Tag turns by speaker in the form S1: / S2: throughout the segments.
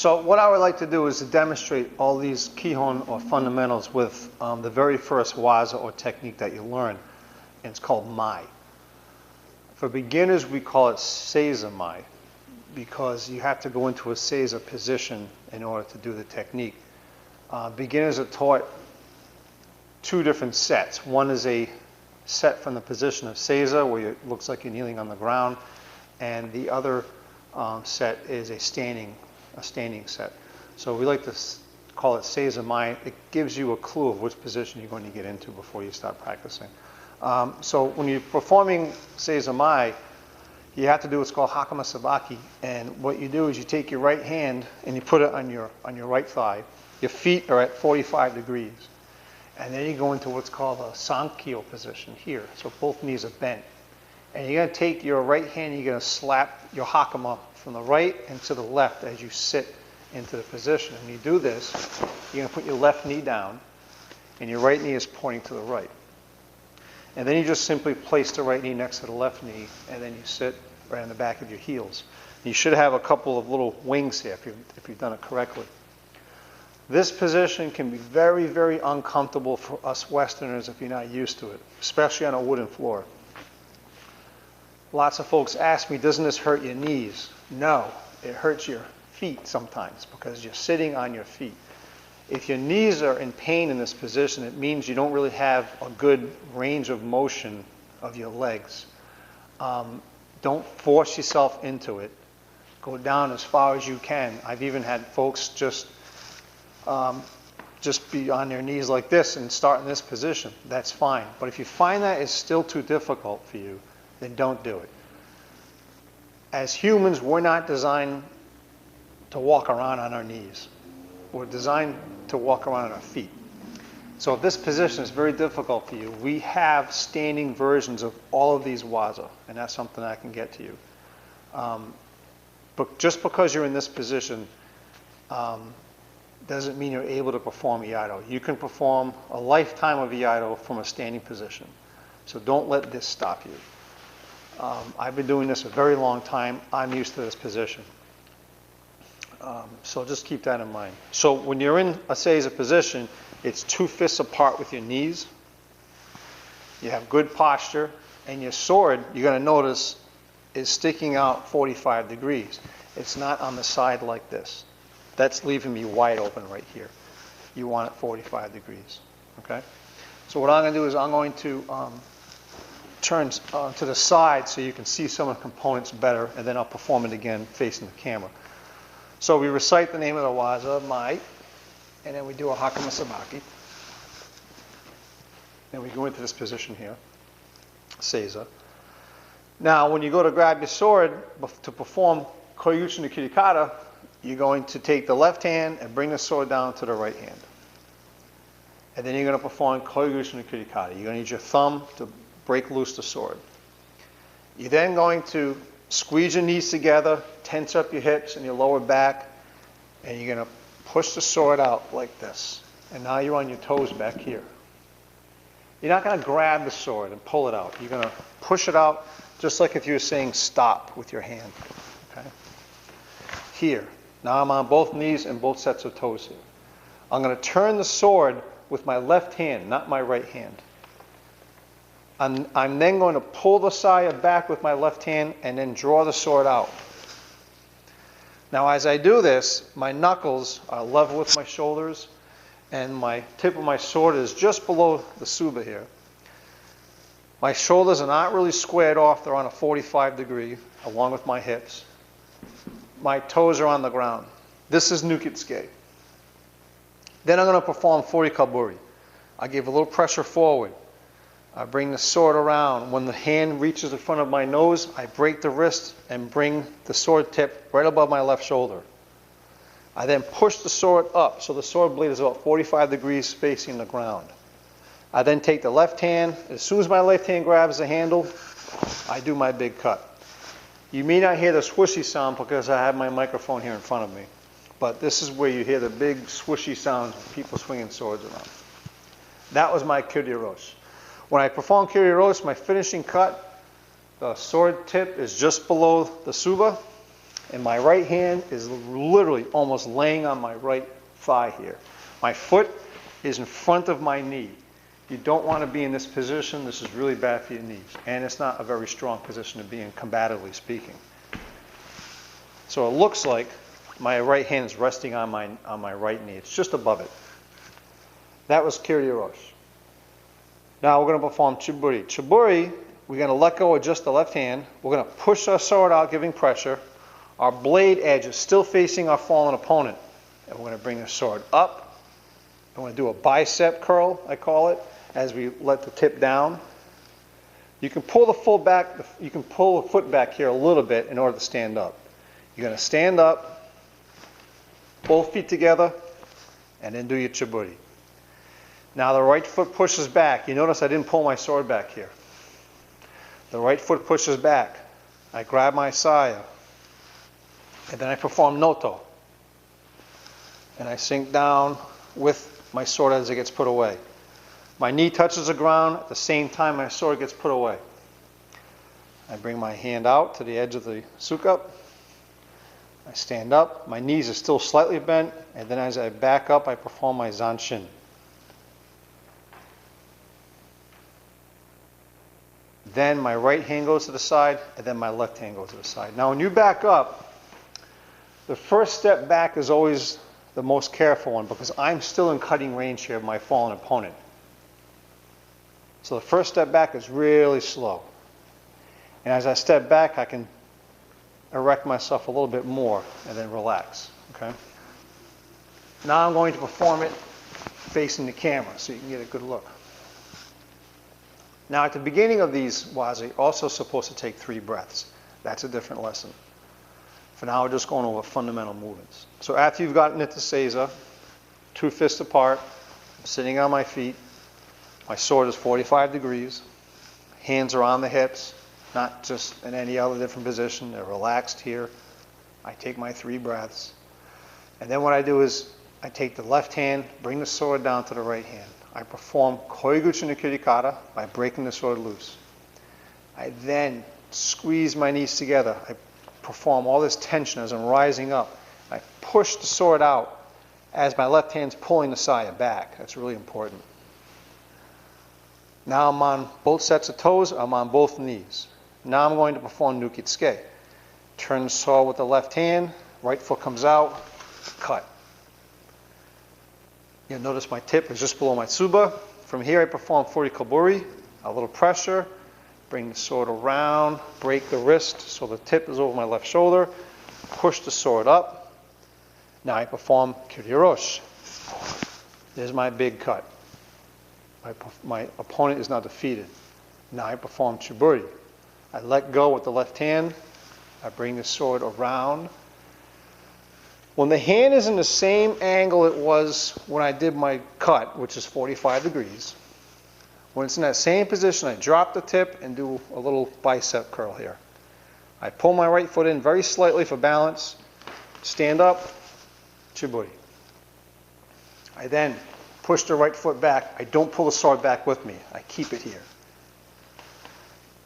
S1: So what I would like to do is to demonstrate all these Kihon or fundamentals with the very first waza or technique that you learn, and it's called Mai. For beginners, we call it Seiza Mai because you have to go into a Seiza position in order to do the technique. Beginners are taught two different sets. One is a set from the position of Seiza, where it looks like you're kneeling on the ground, and the other set is a standing set. So we like to call it Seiza Mai. It gives you a clue of which position you're going to get into before you start practicing. So when you're performing Seiza Mai, you have to do what's called Hakama Sabaki. And what you do is you take your right hand and you put it on your right thigh. Your feet are at 45 degrees. And then you go into what's called a Sankyo position here. So both knees are bent. And you're going to take your right hand and you're going to slap your Hakama from the right and to the left as you sit into the position. And you do this, you're going to put your left knee down and your right knee is pointing to the right. And then you just simply place the right knee next to the left knee and then you sit right on the back of your heels. You should have a couple of little wings here if you've done it correctly. This position can be very, very uncomfortable for us Westerners if you're not used to it, especially on a wooden floor. Lots of folks ask me, doesn't this hurt your knees? No, it hurts your feet sometimes because you're sitting on your feet. If your knees are in pain in this position, it means you don't really have a good range of motion of your legs. Don't force yourself into it. Go down as far as you can. I've even had folks just be on their knees like this and start in this position. That's fine. But if you find that is still too difficult for you, then don't do it. As humans, we're not designed to walk around on our knees. We're designed to walk around on our feet. So if this position is very difficult for you, we have standing versions of all of these waza, and that's something I can get to you. But just because you're in this position doesn't mean you're able to perform Iaido. You can perform a lifetime of Iaido from a standing position. So don't let this stop you. I've been doing this a very long time. I'm used to this position. So just keep that in mind. So when you're in a Seiza position, it's 2 fists apart with your knees. You have good posture. And your sword, you're going to notice, is sticking out 45 degrees. It's not on the side like this. That's leaving me wide open right here. You want it 45 degrees. Okay? So what I'm going to do is I'm going to turn to the side so you can see some of the components better, and then I'll perform it again facing the camera. So we recite the name of the waza, Mai, and then we do a Hakama Sabaki. Then we go into this position here, Seiza. Now, when you go to grab your sword to perform Koryuchi no Kirikata, you're going to take the left hand and bring the sword down to the right hand. And then you're going to perform Koryuchi no Kirikata. You're going to use your thumb to break loose the sword. You're then going to squeeze your knees together, tense up your hips and your lower back, and you're going to push the sword out like this. And now you're on your toes back here. You're not going to grab the sword and pull it out. You're going to push it out just like if you were saying stop with your hand. Okay? Here. Now I'm on both knees and both sets of toes here. I'm going to turn the sword with my left hand, not my right hand. I'm then going to pull the saya back with my left hand and then draw the sword out. Now as I do this, my knuckles are level with my shoulders and my tip of my sword is just below the tsuba here. My shoulders are not really squared off, they're on a 45 degree along with my hips. My toes are on the ground. This is Nukitsuke. Then I'm going to perform Furi Kaburi. I give a little pressure forward. I bring the sword around. When the hand reaches the front of my nose, I break the wrist and bring the sword tip right above my left shoulder. I then push the sword up, so the sword blade is about 45 degrees facing the ground. I then take the left hand. As soon as my left hand grabs the handle, I do my big cut. You may not hear the swooshy sound because I have my microphone here in front of me. But this is where you hear the big swooshy sounds of people swinging swords around. That was my Kiryu-roshi. When I perform Kiryu-roshi, my finishing cut, the sword tip is just below the tsuba, And my right hand is literally almost laying on my right thigh here. My foot is in front of my knee. You don't want to be in this position. This is really bad for your knees. And it's not a very strong position to be in, combatively speaking. So it looks like my right hand is resting on my right knee. It's just above it. That was Kiryu-Rosh. Now we're going to perform Chiburi. Chiburi, we're going to let go of just the left hand. We're going to push our sword out, giving pressure. Our blade edge is still facing our fallen opponent. And we're going to bring the sword up. I'm going to do a bicep curl, I call it, as we let the tip down. You can pull the foot back here a little bit in order to stand up. You're going to stand up, both feet together, and then do your Chiburi. Now the right foot pushes back. You notice I didn't pull my sword back here. The right foot pushes back. I grab my saya, and then I perform Noto. And I sink down with my sword as it gets put away. My knee touches the ground. At the same time, my sword gets put away. I bring my hand out to the edge of the suka. I stand up. My knees are still slightly bent. And then as I back up, I perform my Zanshin. Then my right hand goes to the side, and then my left hand goes to the side. Now when you back up, the first step back is always the most careful one because I'm still in cutting range here of my fallen opponent. So the first step back is really slow. And as I step back, I can erect myself a little bit more and then relax. Okay? Now I'm going to perform it facing the camera so you can get a good look. Now at the beginning of these waza, you're also supposed to take 3 breaths. That's a different lesson. For now, we're just going over fundamental movements. So after you've gotten into Seiza, 2 fists apart, I'm sitting on my feet. My sword is 45 degrees. Hands are on the hips, not just in any other different position. They're relaxed here. I take my 3 breaths. And then what I do is I take the left hand, bring the sword down to the right hand. I perform Koiguchi no Kirikata by breaking the sword loose. I then squeeze my knees together. I perform all this tension as I'm rising up. I push the sword out as my left hand's pulling the saya back. That's really important. Now I'm on both sets of toes. I'm on both knees. Now I'm going to perform Nukitsuke. Turn the sword with the left hand. Right foot comes out. Cut. You'll notice my tip is just below my tsuba. From here I perform Furikoburi, a little pressure, bring the sword around, break the wrist so the tip is over my left shoulder, push the sword up. Now I perform Kiryu-Rosh. There's my big cut. My opponent is now defeated. Now I perform Chiburi. I let go with the left hand. I bring the sword around. When the hand is in the same angle it was when I did my cut, which is 45 degrees, when it's in that same position, I drop the tip and do a little bicep curl here. I pull my right foot in very slightly for balance, stand up, Chiburi. I then push the right foot back. I don't pull the sword back with me. I keep it here.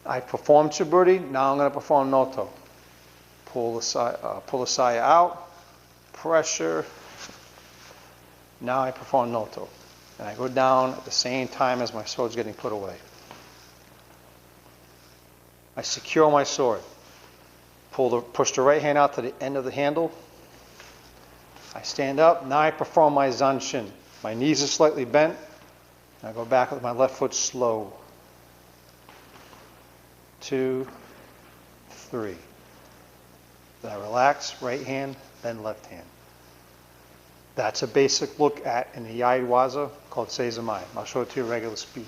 S1: I perform Chiburi. Now I'm going to perform Noto. Pull the saya out. Pressure. Now I perform Noto. And I go down at the same time as my sword's getting put away. I secure my sword. Push the right hand out to the end of the handle. I stand up. Now I perform my Zanshin. My knees are slightly bent. I go back with my left foot slow. 2, 3. Then I relax, right hand, then left hand. That's a basic look at an Iaido waza called Seizumai. I'll show it to you at regular speed.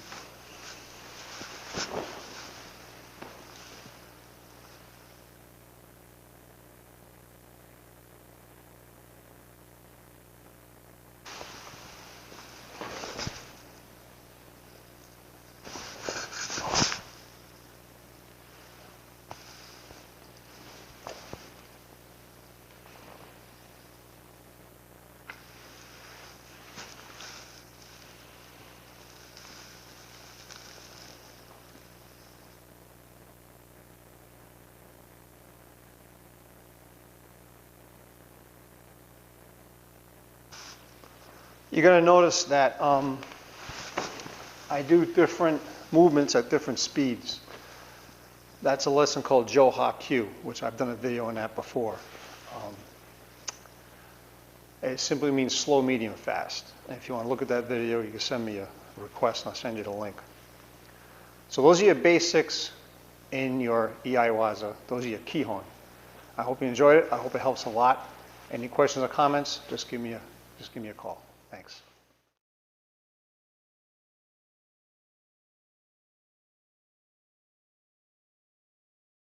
S1: You're going to notice that I do different movements at different speeds. That's a lesson called Joha Q, which I've done a video on that before. It simply means slow, medium, fast. And if you want to look at that video, you can send me a request and I'll send you the link. So those are your basics in your Iaido. Those are your Kihon. I hope you enjoyed it. I hope it helps a lot. Any questions or comments, just give me a call. Thanks.